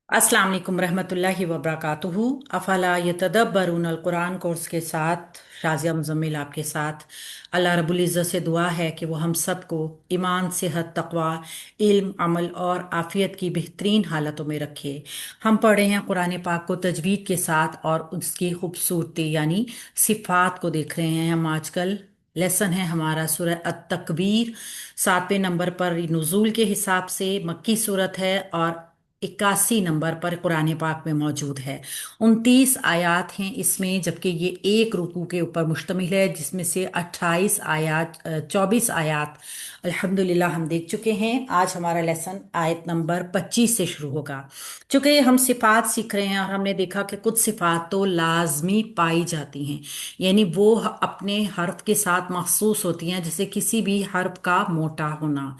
अस्सलाम वालेकुम रहमतुल्लाहि व बरकातुहू। अफला यतदब्बरून अल कुरान कोर्स के साथ शाज़िया मुज़म्मिल आपके साथ। अल्लाह रब्बुल इज़्ज़त से दुआ है कि वो हम सबको ईमान, सेहत, तकवा, इल्म, अमल और आफ़ियत की बेहतरीन हालतों में रखे। हम पढ़ रहे हैं कुरान पाक को तजवीद के साथ और उसकी खूबसूरती यानी सिफ़ात को देख रहे हैं हम आजकल। लेसन है हमारा सूरह अत-तकबीर। 7वें नंबर पर नुज़ूल के हिसाब से मक्की सूरत है और 81 नंबर पर कुरान पाक में मौजूद है। 29 आयात हैं इसमें, जबकि ये एक रुकू के ऊपर मुश्तमिल है जिसमें से 24 आयात अल्हम्दुलिल्लाह हम देख चुके हैं। आज हमारा लेसन आयत नंबर 25 से शुरू होगा। चूंकि हम सिफात सीख रहे हैं और हमने देखा कि कुछ सिफात तो लाजमी पाई जाती हैं, यानी वो अपने हर्फ के साथ मखसूस होती हैं, जैसे किसी भी हर्फ का मोटा होना।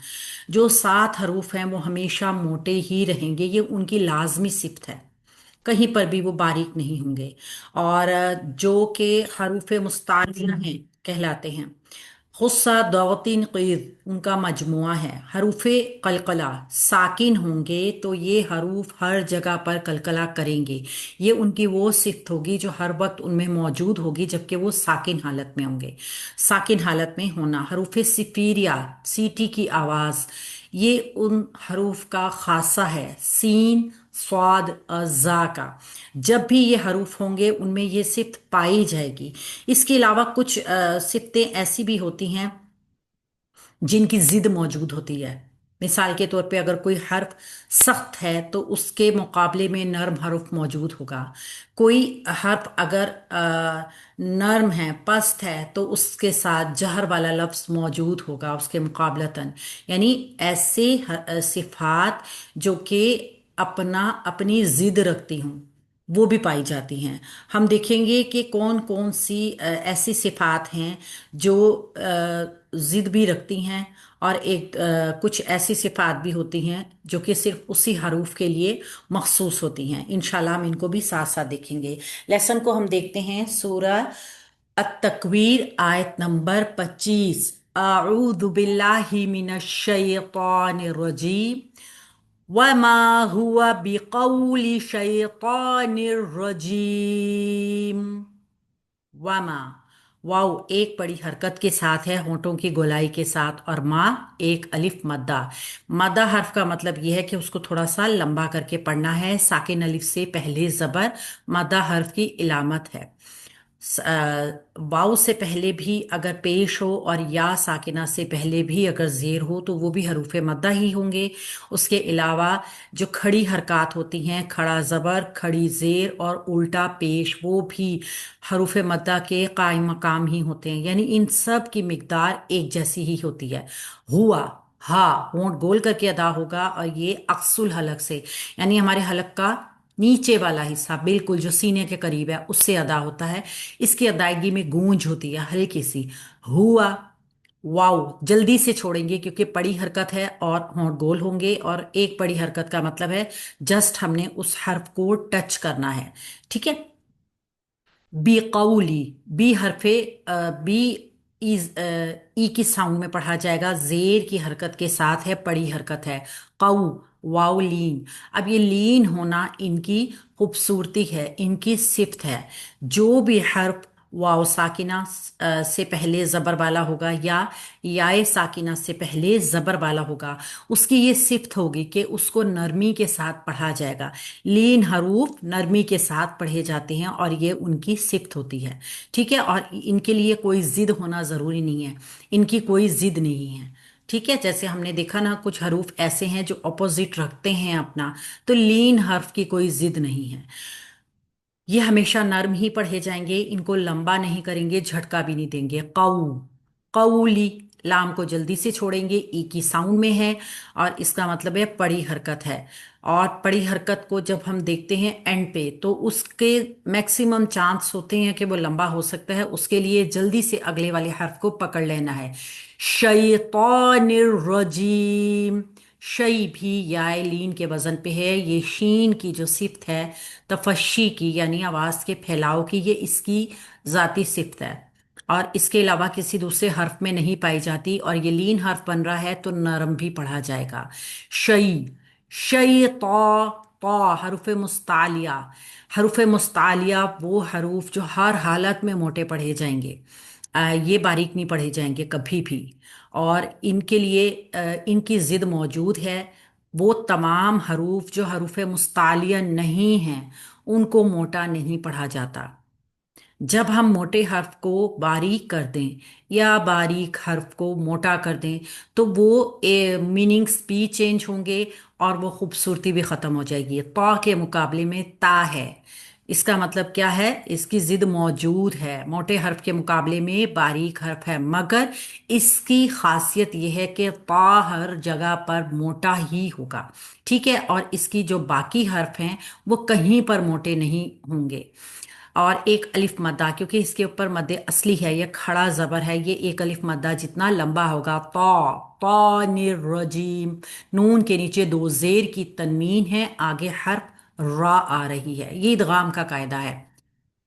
जो 7 हरूफ हैं वो हमेशा मोटे ही रहेंगे, ये उनकी लाजमी सिफ्त है, कहीं पर भी वो बारीक नहीं होंगे। और जो कि हरूफ मुस्तारिना हैं कहलाते हैं। गुस्सा दौतिन क़ीद उनका मजमुआ है। हरूफे कलकला साकिन होंगे तो ये हरूफ हर जगह पर कलकला करेंगे। ये उनकी वो सिफ्त होगी जो हर वक्त उनमें मौजूद होगी, जबकि वो साकिन हालत में होंगे। साकिन हालत में होना। हरूफे सिफीरिया सीटी की आवाज़, ये उन हरूफ का खासा है। सीन स्वाद जा का, जब भी ये हरूफ होंगे उनमें ये सिफ्त पाई जाएगी। इसके अलावा कुछ सिफ्तें ऐसी भी होती हैं जिनकी जिद मौजूद होती है। मिसाल के तौर पे अगर कोई हर्फ सख्त है तो उसके मुकाबले में नर्म हर्फ मौजूद होगा। कोई हर्फ अगर नर्म है, पस्त है, तो उसके साथ जहर वाला लफ्ज मौजूद होगा उसके मुकाबलतन। यानी ऐसे सिफात जो कि अपनी जिद रखती हूँ वो भी पाई जाती हैं। हम देखेंगे कि कौन कौन सी ऐसी सिफात हैं जो जिद भी रखती हैं, और कुछ ऐसी सिफात भी होती हैं जो कि सिर्फ उसी हरूफ के लिए मखसूस होती हैं। इंशाल्लाह हम इनको भी साथ साथ देखेंगे। लेसन को हम देखते हैं। सूरह अत-तकवीर आयत नंबर 25। आऊदु बिल्लाहि मिनश शैतानिर रजीम वमा हुआ बिकौली शैतानिर रजीम। वमा, वाव एक बड़ी हरकत के साथ है, होंठों की गोलाई के साथ, और माँ एक अलिफ मद्दा। मद्दा हर्फ का मतलब यह है कि उसको थोड़ा सा लंबा करके पढ़ना है। साकिन अलिफ से पहले जबर मद्दा हर्फ की इलामत है। वाव से पहले भी अगर पेश हो और या साकिना से पहले भी अगर जेर हो तो वो भी हरूफ मद्दा ही होंगे। उसके अलावा जो खड़ी हरकत होती हैं, खड़ा जबर, खड़ी जेर और उल्टा पेश, वो भी हरूफ मद्दा के कायम मकाम ही होते हैं। यानी इन सब की मिकदार एक जैसी ही होती है। हुआ, हा होंठ गोल करके अदा होगा, और ये अक्सुल हलक से, यानी हमारे हलक का नीचे वाला हिस्सा बिल्कुल जो सीने के करीब है उससे अदा होता है। इसकी अदायगी में गूंज होती है हल्की सी। हुआ, वाओ जल्दी से छोड़ेंगे क्योंकि बड़ी हरकत है और होंठ गोल होंगे, और एक बड़ी हरकत का मतलब है जस्ट हमने उस हर्फ को टच करना है। ठीक है। B Koli, B हरफे B is ई की साउंड में पढ़ा जाएगा, जेर की हरकत के साथ है, बड़ी हरकत है। कौ, वाओ लीन। अब ये लीन होना इनकी खूबसूरती है, इनकी सिफ्त है। जो भी हर्फ वाओ साकिना से पहले जबर वाला होगा या याए साकिना से पहले जबर वाला होगा, उसकी ये सिफ्त होगी कि उसको नरमी के साथ पढ़ा जाएगा। लीन हरूफ नरमी के साथ पढ़े जाते हैं और ये उनकी सिफ्त होती है। ठीक है। और इनके लिए कोई जिद होना ज़रूरी नहीं है, इनकी कोई जिद नहीं है। ठीक है। जैसे हमने देखा ना, कुछ हरूफ ऐसे हैं जो अपोजिट रखते हैं अपना, तो लीन हर्फ की कोई जिद नहीं है। ये हमेशा नर्म ही पढ़े जाएंगे, इनको लंबा नहीं करेंगे, झटका भी नहीं देंगे। कऊ, कऊली, लाम को जल्दी से छोड़ेंगे, ई की साउंड में है, और इसका मतलब है पड़ी हरकत है। और पड़ी हरकत को जब हम देखते हैं एंड पे तो उसके मैक्सिमम चांस होते हैं कि वो लंबा हो सकता है। उसके लिए जल्दी से अगले वाले हर्फ को पकड़ लेना है। शैतानिर रजीम, शई भी याय लीन के वजन पे है। ये शीन की जो सिफ्त है तफशी की, यानी आवाज के फैलाव की, ये इसकी जाती सिफ्त है और इसके अलावा किसी दूसरे हर्फ में नहीं पाई जाती। और ये लीन हर्फ बन रहा है तो नरम भी पढ़ा जाएगा। शई, शई तो हरूफ मुस्तालिया। हरूफ मुस्तालिया वो हरूफ जो हर हालत में मोटे पढ़े जाएंगे। ये बारीक नहीं पढ़े जाएंगे कभी भी। और इनके लिए इनकी ज़िद मौजूद है। वो तमाम हरूफ जो हरूफ मुस्तालिया नहीं हैं उनको मोटा नहीं पढ़ा जाता। जब हम मोटे हर्फ को बारीक कर दें या बारीक हर्फ को मोटा कर दें तो वो मीनिंग्स भी चेंज होंगे और वो खूबसूरती भी ख़त्म हो जाएगी। ता के मुकाबले में ता है, इसका मतलब क्या है? इसकी जिद मौजूद है। मोटे हर्फ के मुकाबले में बारीक हर्फ है, मगर इसकी खासियत यह है कि ता हर जगह पर मोटा ही होगा। ठीक है, और इसकी जो बाकी हर्फ हैं वो कहीं पर मोटे नहीं होंगे। और एक अलिफ मद्दा, क्योंकि इसके ऊपर मद्दे असली है, ये खड़ा जबर है, ये एक अलिफ मद्दा जितना लंबा होगा। तानिर्रजीम। नून के नीचे दो जेर की तनवीन है, आगे हर्फ रा आ रही है। ये इदगाम का कायदा है।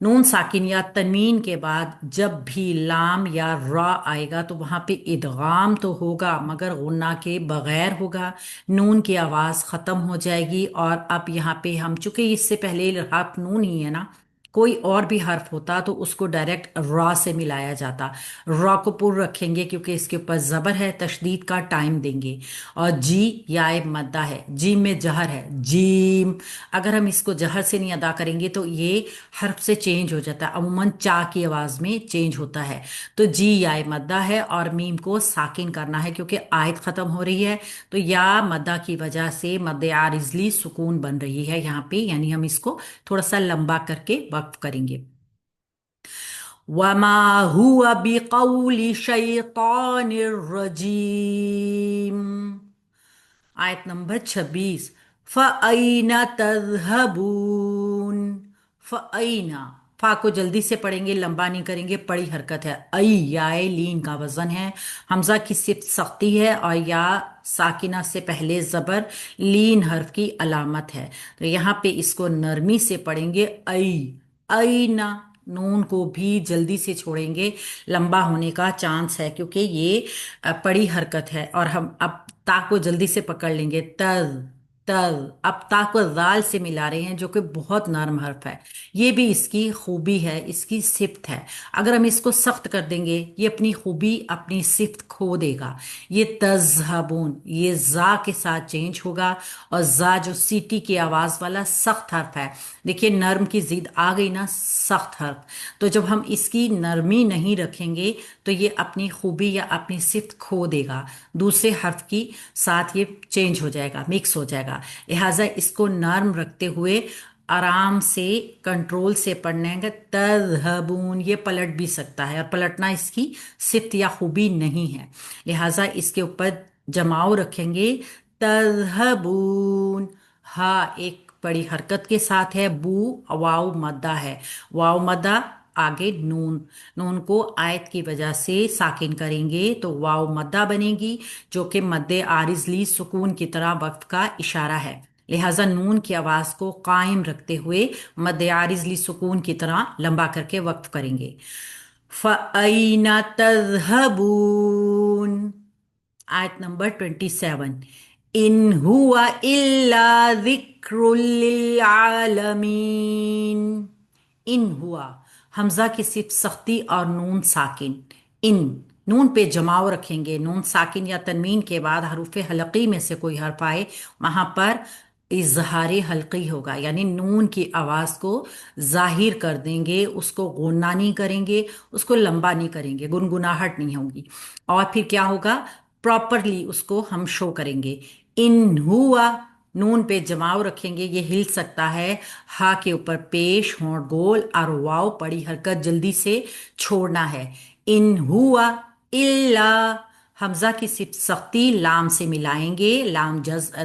नून साकिन या तनवीन के बाद जब भी लाम या रा आएगा तो वहां पे इदगाम तो होगा मगर गुन्ना के बगैर होगा। नून की आवाज खत्म हो जाएगी। और अब यहाँ पे हम चूंकि इससे पहले हर्फ नून ही है ना, कोई और भी हर्फ होता तो उसको डायरेक्ट रा से मिलाया जाता। रा को पुर रखेंगे क्योंकि इसके ऊपर जबर है, तशदीद का टाइम देंगे। और जी याए मद्दा है, जीम में जहर है, जीम। अगर हम इसको जहर से नहीं अदा करेंगे तो ये हर्फ से चेंज हो जाता है, अमूमन चा की आवाज में चेंज होता है। तो जी याए मद्दा है और मीम को साकिन करना है क्योंकि आयत खत्म हो रही है। तो या मद्दा की वजह से मद्दे आरिजली सुकून बन रही है यहाँ पे, यानी हम इसको थोड़ा सा लंबा करके वक्फ करेंगे। वमा हुआ बिकौली शैतानिर रजीम। आयत नंबर 26। फ़अैना तज़हबून। फ़अैना, फा को जल्दी से पढ़ेंगे, लंबा नहीं करेंगे, बड़ी हरकत है। ऐ याए लीन का वजन है, हमजा की सिर्फ सख्ती है और या साकिना से पहले जबर लीन हर्फ की अलामत है। तो यहाँ पे इसको नरमी से पढ़ेंगे ऐ। ऐना, नून को भी जल्दी से छोड़ेंगे, लंबा होने का चांस है क्योंकि ये बड़ी हरकत है। और हम अब ता को जल्दी से पकड़ लेंगे, तज तज। अब ता को दाल से मिला रहे हैं जो कि बहुत नरम हर्फ है। ये भी इसकी खूबी है, इसकी सिफ्त है। अगर हम इसको सख्त कर देंगे ये अपनी खूबी अपनी सिफ्त खो देगा। ये तजहबून, ये जा के साथ चेंज होगा। और जा जो सीटी की आवाज वाला सख्त हर्फ है, देखिए नर्म की जिद आ गई ना, सख्त हर्फ। तो जब हम इसकी नरमी नहीं रखेंगे तो ये अपनी खूबी या अपनी सिफ्त खो देगा, दूसरे हर्फ की साथ ये चेंज हो जाएगा, मिक्स हो जाएगा। लिहाजा इसको नर्म रखते हुए आराम से कंट्रोल से पढ़ने का। तज़हबून, ये पलट भी सकता है और पलटना इसकी सिफ्त या खूबी नहीं है। लिहाजा इसके ऊपर जमाव रखेंगे, तज़हबून। हा एक बड़ी हरकत के साथ है, बू वाव मद्दा है, वाव मद्दा आगे नून। नून को आयत की वजह से साकिन करेंगे तो वाव मद्दा बनेगी जो कि मद्दे आरिजली सुकून की तरह वक्फ का इशारा है। लिहाजा नून की आवाज को कायम रखते हुए मद्दे आरिजली सुकून की तरह लंबा करके वक्फ करेंगे। फ़अैना तज़हबून। आयत नंबर 27। इन हुआ इल्ला ज़िक्रुल लिल आलमीन। इन हुआ, हमजा की सिर्फ सख्ती और नून साकिन। इन, नून पे जमाव रखेंगे, नून साकिन या तनवीन के बाद हरूफ हलकी में से कोई हर्फ आए वहां पर इजहार हल्की होगा, यानी नून की आवाज को जाहिर कर देंगे, उसको गुन्ना नहीं करेंगे, उसको लंबा नहीं करेंगे, गुनगुनाहट नहीं होगी। और फिर क्या होगा, प्रॉपरली उसको हम शो करेंगे। इन हुआ, नून पे जमाव रखेंगे, ये हिल सकता है, हा के ऊपर पेश होंठ गोल और वाव पड़ी हरकत जल्दी से छोड़ना है। इन हुआ इल्ला, हमजा की सिर्फ सख्ती लाम से मिलाएंगे, लाम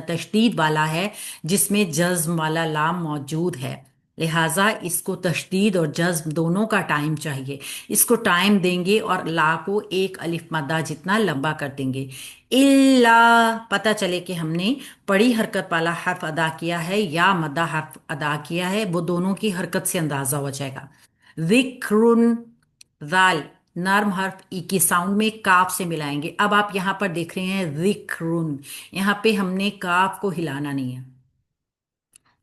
तशदीद वाला है जिसमें जज्म वाला लाम मौजूद है। लिहाजा इसको तशदीद और जज्म दोनों का टाइम चाहिए, इसको टाइम देंगे और ला को एक अलिफ मद्दा जितना लंबा कर देंगे। इल्ला, पता चले कि हमने बड़ी हरकत वाला हर्फ अदा किया है या मद्दा हर्फ अदा किया है, वो दोनों की हरकत से अंदाजा हो जाएगा। जिक्रुन, जाल नर्म हर्फ ई की साउंड में काफ से मिलाएंगे। अब आप यहां पर देख रहे हैं जिक्रुन, यहां पे हमने काफ को हिलाना नहीं है,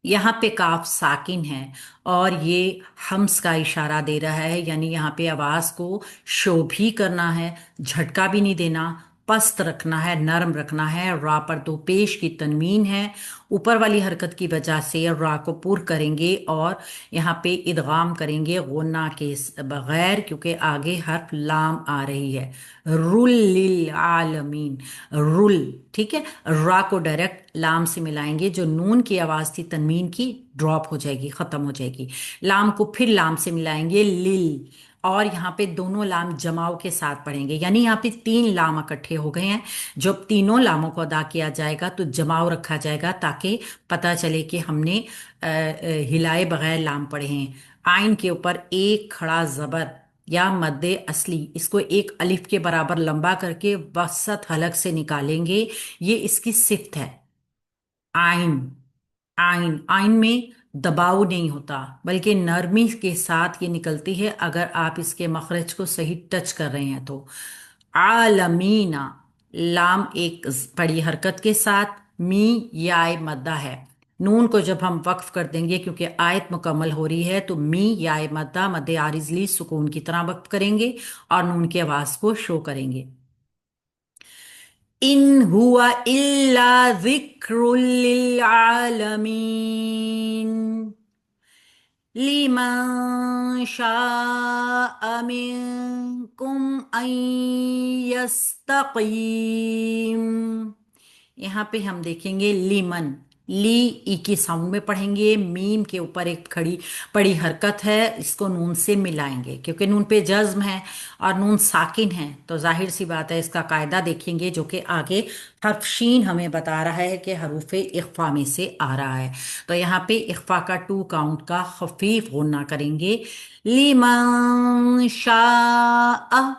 यहाँ पे काफ साकिन है और ये हम्स का इशारा दे रहा है, यानी यहाँ पे आवाज को शो भी करना है, झटका भी नहीं देना, पस्त रखना है, नरम रखना है। रा पर दो पेश की तनवीन है, ऊपर वाली हरकत की वजह से रा को पुर करेंगे और यहाँ पे इदगाम करेंगे गुन्ना के बगैर, क्योंकि आगे हर्फ लाम आ रही है। रुल लिल आलमीन, रुल। ठीक है, रा को डायरेक्ट लाम से मिलाएंगे, जो नून की आवाज थी तनवीन की ड्रॉप हो जाएगी, खत्म हो जाएगी। लाम को फिर लाम से मिलाएंगे, लिल। और यहाँ पे दोनों लाम जमाव के साथ पढ़ेंगे, यानी यहाँ पे तीन लाम इकट्ठे हो गए हैं। जब तीनों लामों को अदा किया जाएगा तो जमाव रखा जाएगा, ताकि पता चले कि हमने हिलाए बगैर लाम पढ़े हैं। आइन के ऊपर एक खड़ा जबर या मद्दे असली, इसको एक अलिफ के बराबर लंबा करके वसत हलक से निकालेंगे। ये इसकी सिफ्त है। आइन, आइन, आइन में दबाव नहीं होता, बल्कि नरमी के साथ ये निकलती है, अगर आप इसके मखरज को सही टच कर रहे हैं तो। आलमीना, लाम एक बड़ी हरकत के साथ, मी याय मद्दा है। नून को जब हम वक्फ कर देंगे, क्योंकि आयत मुकम्मल हो रही है, तो मी याय मद्दा मद्दे आरिजली सुकून की तरह वक्फ करेंगे और नून की आवाज को शो करेंगे। इन हुआ इल्ला जिक्रुल लिल आलमीन लिमन शाअ मिनकुम अन यस्तकीम। यहाँ पे हम देखेंगे लीमन, ली ई की साउंड में पढ़ेंगे, मीम के ऊपर एक खड़ी बड़ी हरकत है, इसको नून से मिलाएंगे, क्योंकि नून पे जज्म है और नून साकिन है, तो जाहिर सी बात है इसका कायदा देखेंगे, जो कि आगे हर्फ शीन हमें बता रहा है कि हरूफ इख्फा में से आ रहा है। तो यहाँ पे इख्फा का टू काउंट का खफीफ गुन्ना करेंगे। लिमन शाअ,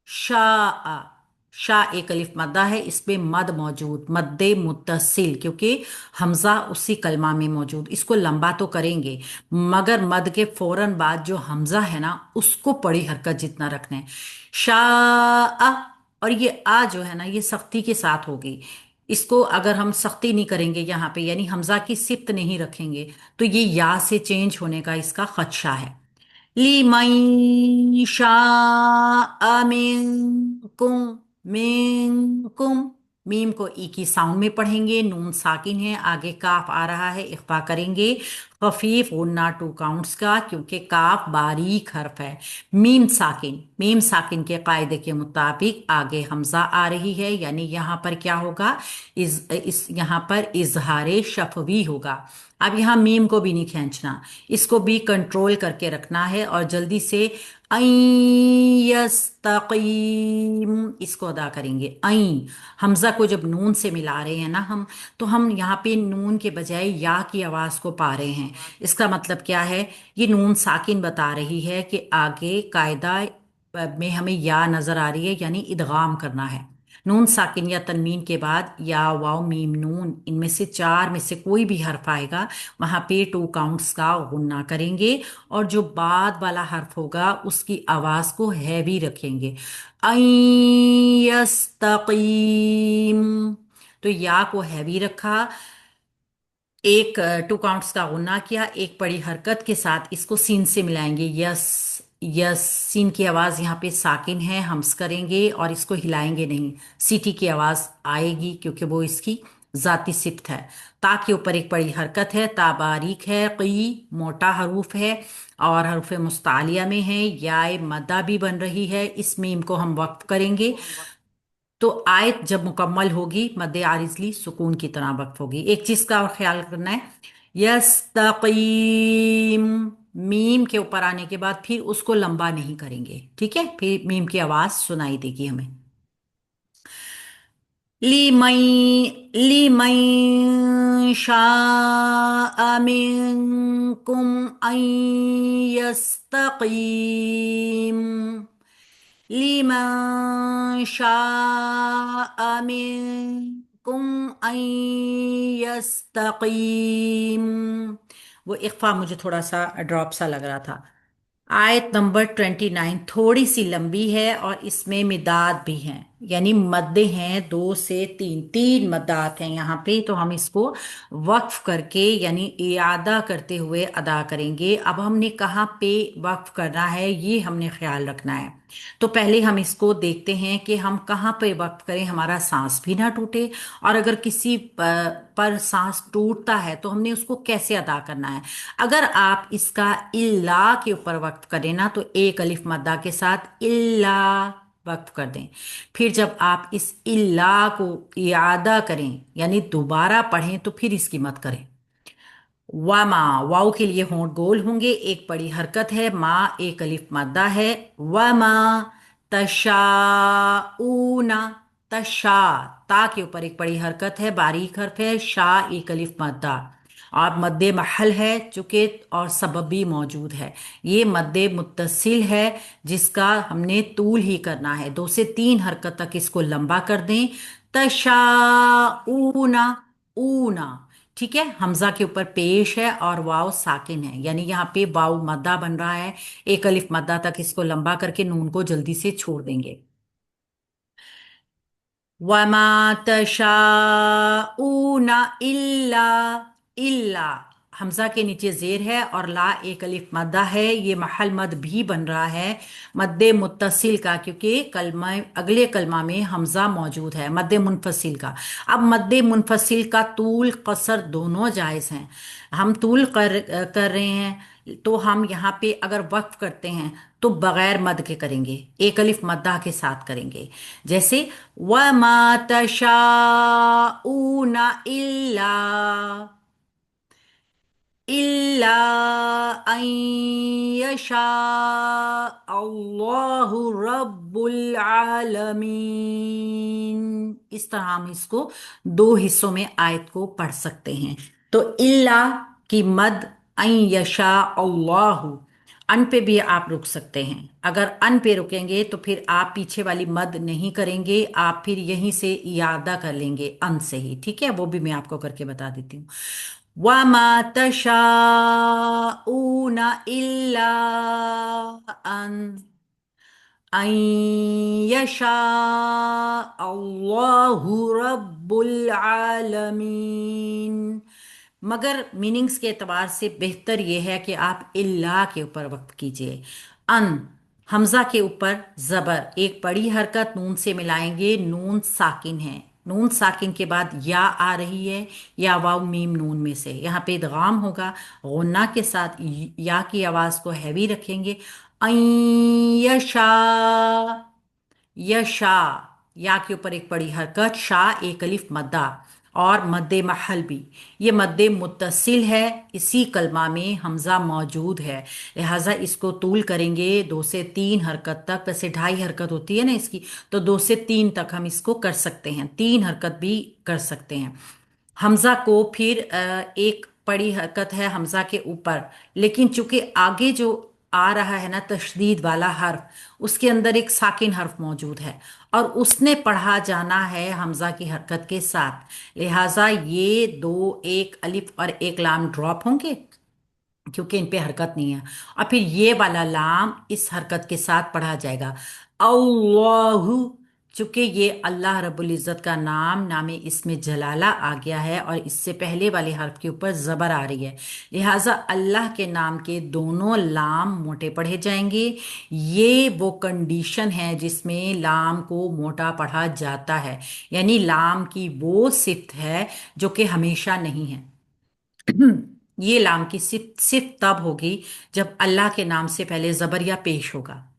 शाअ, शाह एक अलिफ मद्दा है, इसमें मद मौजूद, मद्दे मुत्तसिल, क्योंकि हमजा उसी कलमा में मौजूद, इसको लंबा तो करेंगे, मगर मद के फौरन बाद जो हमजा है ना, उसको बड़ी हरकत जितना रखना है। शाह, और ये आ जो है ना, ये सख्ती के साथ होगी। इसको अगर हम सख्ती नहीं करेंगे यहाँ पे, यानी हमजा की सिफ्त नहीं रखेंगे, तो ये या से चेंज होने का इसका खदशा है। लिमन शाअ मिनकुम, मिनकुम, मीम को ई की साउंड में पढ़ेंगे, नून साकिन है, आगे काफ आ रहा है, इख्फा करेंगे, खफीफ गुन्ना टू काउंट्स का, क्योंकि काफ बारीक हर्फ है। मीम साकिन, मीम साकिन के कायदे के मुताबिक आगे हमजा आ रही है, यानी यहाँ पर क्या होगा, इस यहाँ पर इजहार शफवी होगा। अब यहाँ मीम को भी नहीं खींचना, इसको भी कंट्रोल करके रखना है, और जल्दी से यस्तकीम इसको अदा करेंगे। ऐ हमजा को जब नून से मिला रहे हैं ना हम, तो हम यहाँ पे नून के बजाय या की आवाज को पा रहे हैं। इसका मतलब क्या है, ये नून साकिन बता रही है कि आगे कायदा में हमें या नजर आ रही है, यानी इदगाम करना है। नून साकिन या तनवीन के बाद या वाव मीम नून, इनमें से चार में से कोई भी हर्फ आएगा, वहां पे टू काउंट्स का गुन्ना करेंगे, और जो बाद वाला हर्फ होगा उसकी आवाज को हैवी रखेंगे। ऐ यस्तकीम, तो या को हैवी रखा, एक टू काउंट्स का गुन्ना किया, एक बड़ी हरकत के साथ इसको सीन से मिलाएंगे, यस, यस। सीन की आवाज यहाँ पे साकिन है, हम्स करेंगे और इसको हिलाएंगे नहीं, सीटी की आवाज आएगी, क्योंकि वो इसकी जाती सिफ्त है। ता के ऊपर एक बड़ी हरकत है, ता बारीक है, कई मोटा हरूफ है और हरूफ मुस्तालिया में है, याय मद्दा भी बन रही है, इस मीम को हम वक्फ करेंगे। तो आयत जब मुकम्मल होगी, मद्दे आरिजली सुकून की तरह वक्फ होगी। एक चीज का और ख्याल करना है, यस्तकीम, मीम के ऊपर आने के बाद फिर उसको लंबा नहीं करेंगे, ठीक है, फिर मीम की आवाज सुनाई देगी हमें। लिमन, लिमन शाअ मिनकुम अन यस्तकीम, लिमन शाअ मिनकुम अन यस्तकीम। वो इख्फा मुझे थोड़ा सा ड्रॉप सा लग रहा था। आयत नंबर 29 थोड़ी सी लंबी है और इसमें मिदाद भी हैं, यानी मद्दे हैं दो से तीन, तीन मद्दात हैं यहाँ पे, तो हम इसको वक्फ करके यानी इयादा करते हुए अदा करेंगे। अब हमने कहाँ पे वक्फ करना है ये हमने ख्याल रखना है। तो पहले हम इसको देखते हैं कि हम कहाँ पे वक्फ करें, हमारा सांस भी ना टूटे, और अगर किसी पर सांस टूटता है तो हमने उसको कैसे अदा करना है। अगर आप इसका इल्ला के ऊपर वक्फ करें ना, तो एक अलिफ मद्दा के साथ इल्ला वक्फ कर दें। फिर जब आप इस इल्ला को इयादा करें यानी दोबारा पढ़ें, तो फिर इसकी मत करें। वामा, वाव के लिए होंठ गोल होंगे, एक बड़ी हरकत है, माँ एक अलिफ मादा है। वामा तशाऊना, तशा, ता के ऊपर एक बड़ी हरकत है, बारीक हर्फ है, शाह एक अलिफ मादा। और मद्दे महल है चूंकि, और सबब भी मौजूद है। ये मद्दे मुत्तसिल है जिसका हमने तूल ही करना है, दो से तीन हरकत तक इसको लंबा कर दें। तशाऊना, ऊना, ठीक है। हमजा के ऊपर पेश है और वाव साकिन है, यानी यहाँ पे वाव मद्दा बन रहा है। एक अलिफ मद्दा तक इसको लंबा करके नून को जल्दी से छोड़ देंगे। वमा तशाऊना इल्ला, इल्ला, हमजा के नीचे जेर है और ला एक अलिफ मद्दा है, ये महल मद भी बन रहा है मद्दे मुत्तसिल का, क्योंकि कलमा अगले कलमा में हमजा मौजूद है मद्दे मुनफसिल का। अब मद्दे मुनफसिल का तूल कसर दोनों जायज़ हैं। हम तूल कर रहे हैं, तो हम यहाँ पे अगर वक्फ करते हैं तो बगैर मद के करेंगे, एक अलिफ मद्दा के साथ करेंगे। जैसे वमा तशाऊना इल्ला, इल्ला अन यशा अल्लाहु रब्बुल आलमीन। इस तरह हम इसको दो हिस्सों में आयत को पढ़ सकते हैं। तो इल्ला की मद अन यशा अल्लाहु, अन पे भी आप रुक सकते हैं। अगर अन पे रुकेंगे तो फिर आप पीछे वाली मद नहीं करेंगे, आप फिर यहीं से यादा कर लेंगे अन से ही, ठीक है। वो भी मैं आपको करके बता देती हूँ। वमा तशाऊना इल्ला अन अन यशा अल्लाहु रब्बुल आलमीन। मगर मीनिंग्स के एतबार से बेहतर यह है कि आप इल्ला के ऊपर वक्त कीजिए। अन, हमजा के ऊपर जबर, एक बड़ी हरकत नून से मिलाएंगे, नून साकिन है, नून साकिन के बाद या आ रही है, या वाव मीम नून में से, यहाँ पे इदगाम होगा, गुन्ना के साथ या की आवाज को हैवी रखेंगे। अन यशा, यशा, या के ऊपर एक बड़ी हरकत, शाह एक अलिफ मद्दा, और मद्दे महल भी, ये मद्दे मुत्तसिल है, इसी कलमा में हमजा मौजूद है, लिहाजा इसको तूल करेंगे दो से तीन हरकत तक। वैसे ढाई हरकत होती है ना इसकी, तो दो से तीन तक हम इसको कर सकते हैं, तीन हरकत भी कर सकते हैं। हमजा को फिर एक बड़ी हरकत है हमजा के ऊपर, लेकिन चूंकि आगे जो आ रहा है ना तशदीद वाला हर्फ, उसके अंदर एक साकिन हर्फ मौजूद है, और उसने पढ़ा जाना है हमजा की हरकत के साथ, लिहाजा ये दो, एक अलिफ और एक लाम ड्रॉप होंगे क्योंकि इन पे हरकत नहीं है, और फिर ये वाला लाम इस हरकत के साथ पढ़ा जाएगा, अल्लाहु। चूंकि ये अल्लाह रब्बुल इज़्ज़त का नाम नामे इसमें जलाला आ गया है और इससे पहले वाले हर्फ के ऊपर जबर आ रही है, लिहाजा अल्लाह के नाम के दोनों लाम मोटे पढ़े जाएंगे। ये वो कंडीशन है जिसमें लाम को मोटा पढ़ा जाता है, यानी लाम की वो सिफ्त है जो कि हमेशा नहीं है। ये लाम की सिर्फ सिर्फ तब होगी जब अल्लाह के नाम से पहले जबरिया पेश होगा।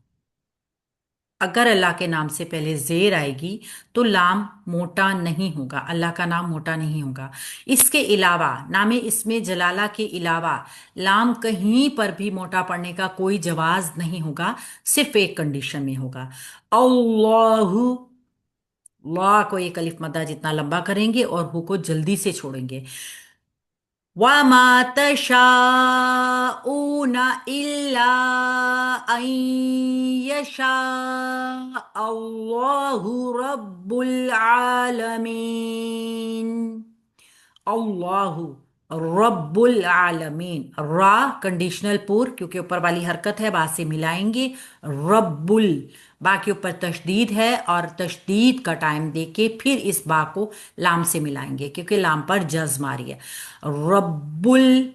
अगर अल्लाह के नाम से पहले जेर आएगी तो लाम मोटा नहीं होगा, अल्लाह का नाम मोटा नहीं होगा। इसके अलावा नामे इसमें जलाला के अलावा लाम कहीं पर भी मोटा पड़ने का कोई जवाज नहीं होगा, सिर्फ एक कंडीशन में होगा। अल्लाहु, ला को एक अलिफ मद्दा जितना लंबा करेंगे और हु को जल्दी से छोड़ेंगे। वमा तशाऊना इल्ला अन यशा अल्लाहु रब्बुल आलमीन। अल्लाहु, रब्बुल आलमीन, रा कंडीशनल पूर, क्योंकि ऊपर वाली हरकत है, बा से मिलाएंगे। रब्बुल, बा के ऊपर तशदीद है और तशदीद का टाइम देके फिर इस बा को लाम से मिलाएंगे, क्योंकि लाम पर जज्म आ रही है। रब्बुल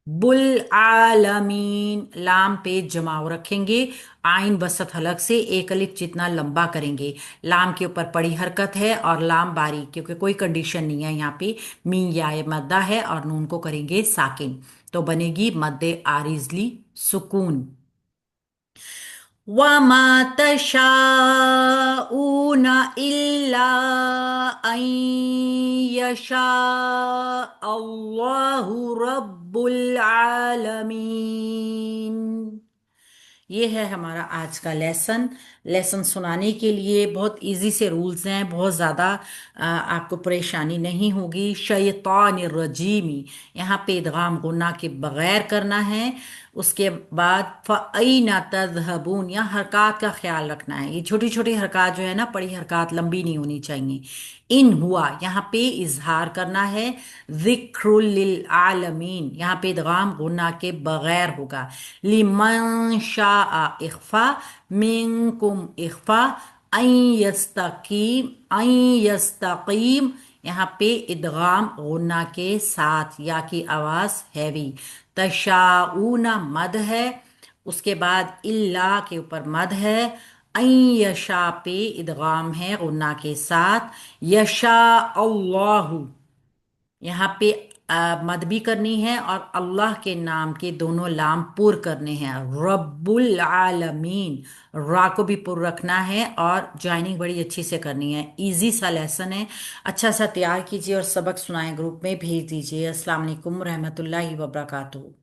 बुल आलमीन, लाम पे जमाव रखेंगे। आइन बसत हलक से एक अलिफ जितना लंबा करेंगे। लाम के ऊपर पड़ी हरकत है और लाम बारी, क्योंकि कोई कंडीशन नहीं है यहाँ पे। मी या मद्दा है और नून को करेंगे साकिन, तो बनेगी मद्दे आरिजली सुकून। वमा तशाऊन इल्ला अन यशा अल्लाहु रब्बुल आलमीन। ये है हमारा आज का लेसन। लेसन सुनाने के लिए बहुत इजी से रूल्स हैं, बहुत ज़्यादा आपको परेशानी नहीं होगी। शैतान रजीमी, यहाँ पे इदगाम गुन्ना के बगैर करना है। उसके बाद फ़अयना तज़हबून, यहाँ हरकत का ख्याल रखना है। ये छोटी छोटी हरकत जो है ना, बड़ी हरकत लंबी नहीं होनी चाहिए। इन हुआ, यहाँ पे इजहार करना है। ज़िक्रुल लिल आलमीन, यहाँ पे इदगाम गुन्ना के बगैर होगा। लिमन शाआ इख्फा, मिनकुम इख्फा। अन यस्तकीम, अन यस्तकीम, यहाँ पे इदगाम गुन्ना के साथ, या की आवाज हैवी। तशाऊना मद है, उसके बाद इल्ला के ऊपर मद है। अन यशा पे इदगाम है गुन्ना के साथ। यशा अल्लाहु, यहाँ पे मद भी करनी है और अल्लाह के नाम के दोनों लाम पुर करने हैं। रब्बुल आलमीन, रा को भी पुर रखना है और ज्वाइनिंग बड़ी अच्छी से करनी है। इजी सा लेसन है, अच्छा सा तैयार कीजिए और सबक सुनाएं, ग्रुप में भेज दीजिए। अस्सलाम वालेकुम रहमतुल्लाहि व बरकातुहू।